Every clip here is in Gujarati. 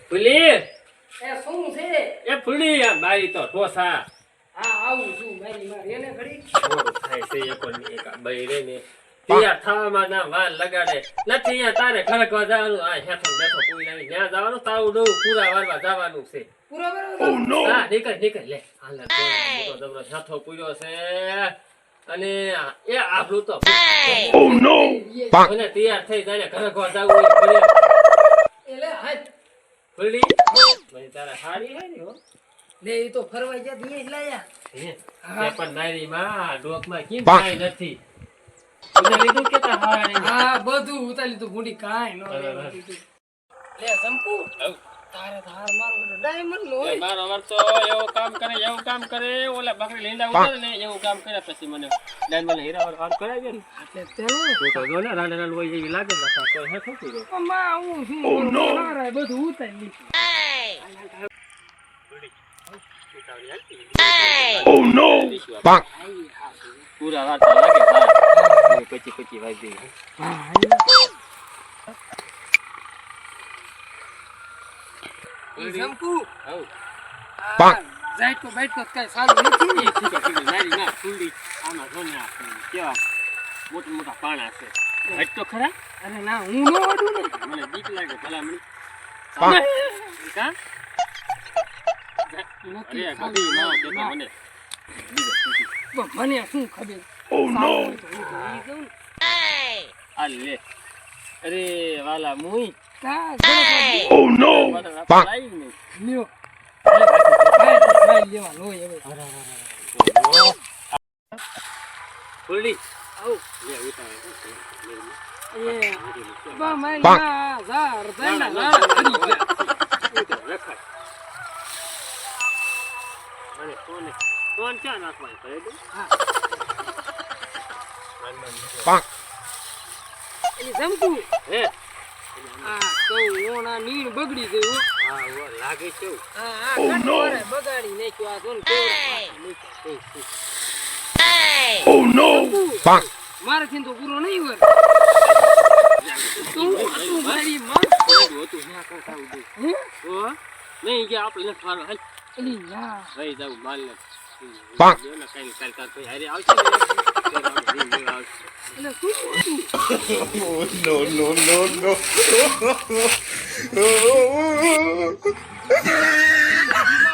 ફૂલી એ શું છે? એ ફૂલી આ બારી તો ઠોસા હા આવું છું મારી માં એને ઘડી મોડું થાય છે એક બાઈ રે ને ત્યાં થવામાં ના વાર લગાડે નથી અહીંયા તારે ખડકવા જવાનું આ હેઠો બેઠો પૂરી આવી ત્યાં જવાનું તારું ડોવ પૂરા વારવા જવાનું છે પૂરો બરોબર હા નીકળ લે હાલ મોટો જબરો હેઠો પૂર્યો છે અને એ આપણું તો અને તૈયાર થઈ જાય ખડકવા જવું હોય ભલે એટલે હાથ ફૂલી મને તારા હારી હે ને હો લે ઈ તો ફરવા ગયા દિયે લાયા હે પણ નારી માં ડોકમાં કેમ કાઈ નથી ઉધર લીધું કે તા હારી હા બધું ઉતારી તો ગુંડી કાઈ નો લે સંપુ તારે ધાર મારો ડાયમંડ નો એ મારો વરતો એવું કામ કરે ઓલા બકરી લેંડા ઉતરે ને એવું કામ કરે પછી મને ડાયમંડ હીરા કામ કરાવે ને એટલે તેને તો જો ને રાડે હોય એવી લાગે ને તો હે ખોટી ગયો માં હું શું મારા બધું ઉતારી લીધું Oh no! Bang! પૂરા વાર્તા લાગે હા પછી વાગી સંપુ આવ બા જાય તો બેઠ તો કઈ સારું નથી ઠીક નારી ના ફૂલી આમાં જો ને કેવા મોટા પાણા છે હટ તો ખરા અરે ના હું નો ઓડું ને મને બીક લાગે ભલામણી કા નથી અરે ગડી ના કે મને મને શું ખબર Oh no! અલે અરે વાલા મુઈ કા Oh no! Bang! લ્યો ભાઈ લેવા લો હવે ફૂલી આવ લે ઉતાર એ બા મારી ના ઝાર દંડા ના કરી રખાય મને ફોન ક્યાં નાખવાય કરે દે હા પાંક એ જમતુ હે આ તો ઓના નીણ બગડી ગયું હા ઓ લાગે છે હા કટોરે બગાડી નાખ્યો આ જોન Oh no! પાંક મારે થી તો પૂરો નહીં હોય તું મારી માં હતું ના કરતા ઉડી ઓ નહીં કે આપણે ફારો હાલ એલી ના ભાઈ જાવ માલ ને પાંક ને કાલ કોઈ હારે આવશે ને એટલે શું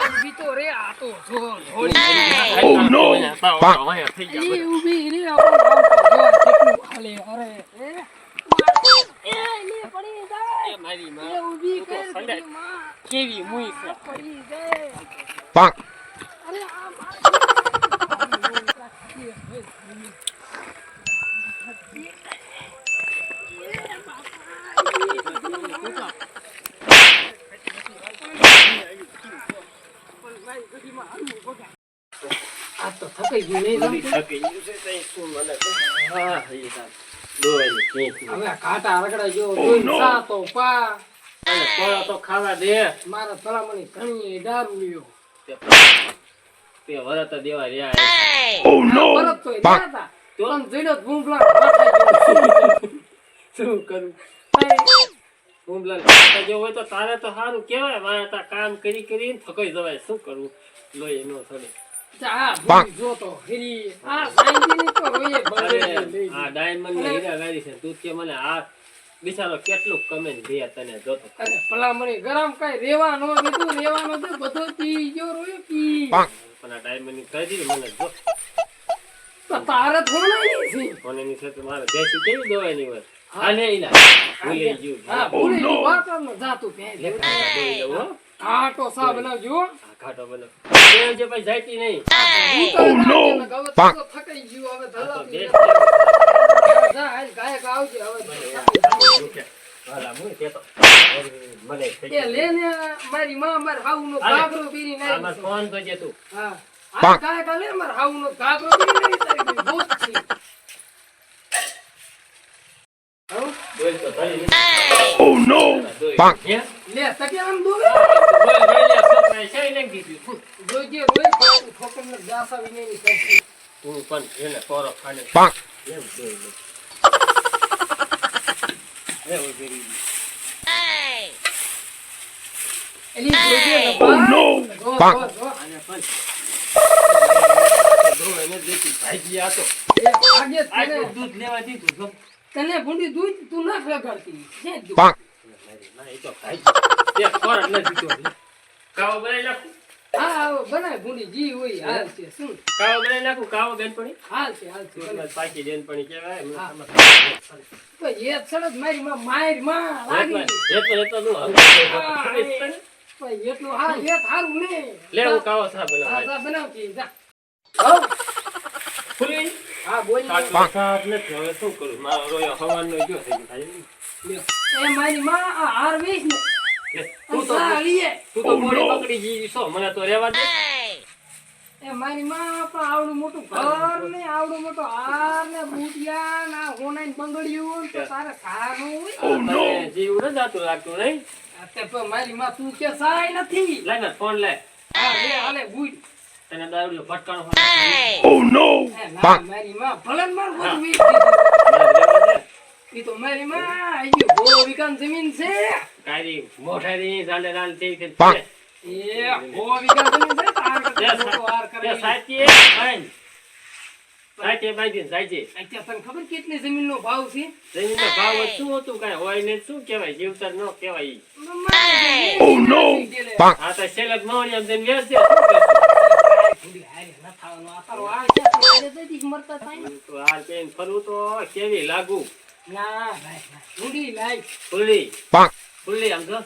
ઊભી તો રે આ તો જો Oh no! પાંક એ ઊભી રે આપણો કેટલું હાલે અરે એ લે પડી જાય મારી એ માં ઊભી કર સંડે. માં કેવી મુઈ છે પડી જાય પાંક અરે આ આ તો થકાઈ ગયું નહીં હવે કાંટા રગડા જો સા તો પા તો ખાવા દે મારા ભલામણી ઘણી દારૂ લ્યો તે વરત દેવા રહ્યા પરત તો હતા પણ જઈડો ભૂંગલા માથાઈ શું કરું ભૂમલાલ જો હોય તો તારે તો સારું કેવાય મારે તો કામ કરીને થકાઈ જવાય શું કરું લોહી નો થોડી જા ભૂલી જો તો હેરી આ સાઈની તો રોયે અરે બળે આ ડાયમંડ ની હીરા ગાડી છે તું કે મને આ બિચારો કેટલું કમેન્ટ દે તને જોતો અરે ભલામણી ગરમ કઈ રેવાનો દીધું રેવાનો દે બધો પી ગયો રોયો પી પણ આ ડાયમંડ ની કહી દીધી મને જો તો તારે થોડા છે કોને ની છે મારે દેશી કેવી દવાની હોય આને ઈલા ભૂલી ગયું હા ભૂલી ગયો વાતનો જાતું પે દઈ દઉં હો કાટો સા બનાવજો આ ઘાટો બનો જે ભાઈ જાતી નહીં ઓ નો પાક થકાઈ ગયો હવે તો ધલા દેશ જા હાલ ગાયક આવજે હવે હાલા મુય કે તો મને એ લેને મારી માં માર હાઉનો ગાગરો પીરી આમાં નાઈ ફોન કરજે તું હા આ ગાયક લે માર હાઉનો ગાગરો પીરી નાઈ તારી બોત છે બોલ તો ભાઈ Oh no! Bonk. લે તકે આમ દો બોલ ભાઈ લે સપ્રાઈ છે ને કીધું જોજે રોય પાણી ઠોકરને જાસા વિને ની કરતી તું પણ એને પોરો ખાને Bonk. એમ જોઈ લે એ ઓય ગરી એની જોજે લપા. જો, જો. આને પણ દો એને દેખી ભાઈ આ તો એ આગે આ તને દૂધ લેવા દીધું જો તને ભૂંડી દૂધ તું નાખ લગાડતી છે જ. ના એ તો ભાઈ તે ખોરાક ન દીધો કાવો બનાવી નાખું હા આવો બનાય ભૂંડી જી હોય હાલ છે શું કાવો બનાવી નાખું કાવો બેનપણી હાલ છે બનાય. પાકી બેનપણી કહેવાય મને હા. સમજ તો એ સડક મારી માં માર માં લાગી એટલો નું હા, હવે ભાઈ એટલું હા એક હારું ને લે હું કાવો સા હા બનાવ જા બનાવતી જા હો ફૂલી હા બોલ સાત નથી હવે શું કરું મારો રોયો હવાનો ગયો થઈ ગયો એ મારી માં આ હાર વેચ ને તું તો આ લીએ તું તો મોડી પકડી જી છો મને તો રહેવા દે એ મારી માં પણ આવડું મોટું ઘર ને આવડું મોટો હાર ને બુટિયા ના હોનાઈ બંગડિયું તો તારે સારું હોય જીવ ન જાતું લાગતું નહીં તે પણ મારી માં તું કે સાય નથી લે ને ફોન લે હા લે હાલે બુટ તને દારૂ ભટકાણો એ ના મારી માં ભલન માર બધું વેચ દીધું ઈ તો મારી માં આયો બહુ વિકાન જમીન છે કાઈ મોઢારી જાલે જાલે તે તે એ બહુ વિકાન જમીન છે તાર કરતા મોટો હાર કરે તે સાચી ફાઈન સાચી બાઈજી સાચી અત્યારે તને ખબર કેટલી જમીન નો ભાવ છે જમીનનો ભાવ શું હતું કાઈ હોય ને શું કહેવાય જીવતર ન કહેવાય ઓ નો આ તો સેલક મોણી એમ દેન વેચ દે તો આ પેન ફરું તો કેવી લાગુ ફૂલી ફૂલી આમ જો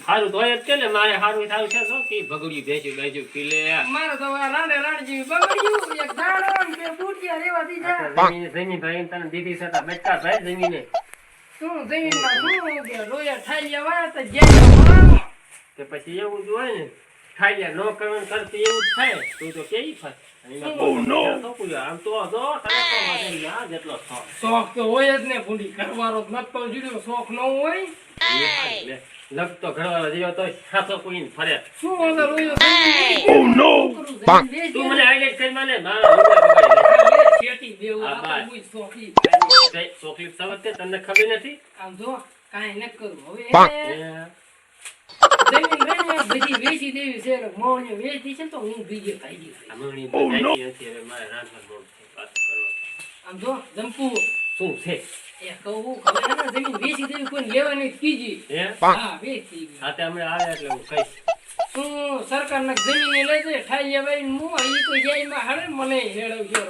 હારું ધોય જ છે ને મારે હારું થાવ છે શું કે ભગડ્યું ભેજ્યું બેજ્યું પીલે જમીન ભાઈ તને દીધી છે તો બેટા ભાઈ જમીને કે પછી એવું જ હોય ને ખાઈ નો કરવાનું કરતી એવું જ થાય તું તો કેવી થાય આમ તો જો તને તો વાંધો ના જેટલો શોખ તો હોય જ ને ભૂંડી કરવાનો નતો જીડ્યો શોખ ન હોય લગતો ઘરવાળો જેવો તો સાચો કોઈ ફરે શું વાંધો રોયો તું મને હાઈલાઈટ કરી મને મારા ચોકલેટ સવતે તને ખબર નથી આમ જો કાંઈ ન કરું હવે જમીન રહીને બધી વેચી દેવી છે મોણ્યો વેચી છે ને તો હું બીજે ખાઈ ગઈ મારે રાંધવા આમ જો જંપુ શું છે એ કહું ખબર છે ને જમીન વેચી દેવી કોઈ લેવાની કીજી હા વેચી ગઈ હાથે અમે આવે એટલે હું કહીશ તું સરકારના જમીન લઈ જાય ઠાઈ ભાઈ હું ઈ તો જઈમાં હળે મને હેડવજો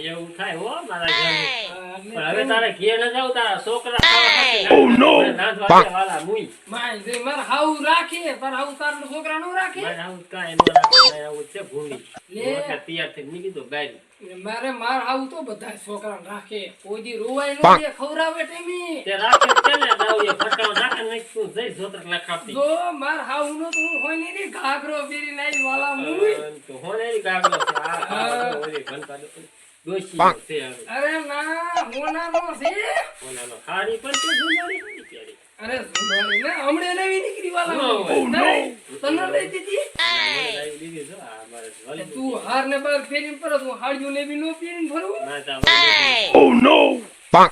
એવું થાય હો મારા ઘરે પણ હવે તારે ઘેર ન જાવ તારા છોકરા રાંધવા વાળા મુઈ માય જે માર હાઉ રાખે પર હાઉ તાર છોકરા નો રાખે મારે આવું કાંઈ ન રાખે મારે આવું છે ભૂંડી એટલે તૈયાર થઈને નીકળી દો ગાડી મારે માર હાઉ તો બધા છોકરા રાખે કોઈ દી રોવાય નો દે ખવરાવે ટેમી તે રાખે કે ને દાવ એ ફટાવો રાખે ને તું જઈ જોતર લખાપતી જો માર હાઉ નો તો હું હોય ની ઘાઘરો પેરી નાઈ વાલા મુઈ તો હોને ગાગલો છે આ ઓલી ઘંટા દોશી છે અરે ના હોના નો છે ઓલાનો હારી પણ તે જુનારી પડી ત્યારે અરે જુનારી ને હમણે નવી નીકળી વાલા તને લઈ દીધી તું હાર ને બાર ફેરીને પરત હું હાડ્યું લેવી નો પીને ભરું ના તા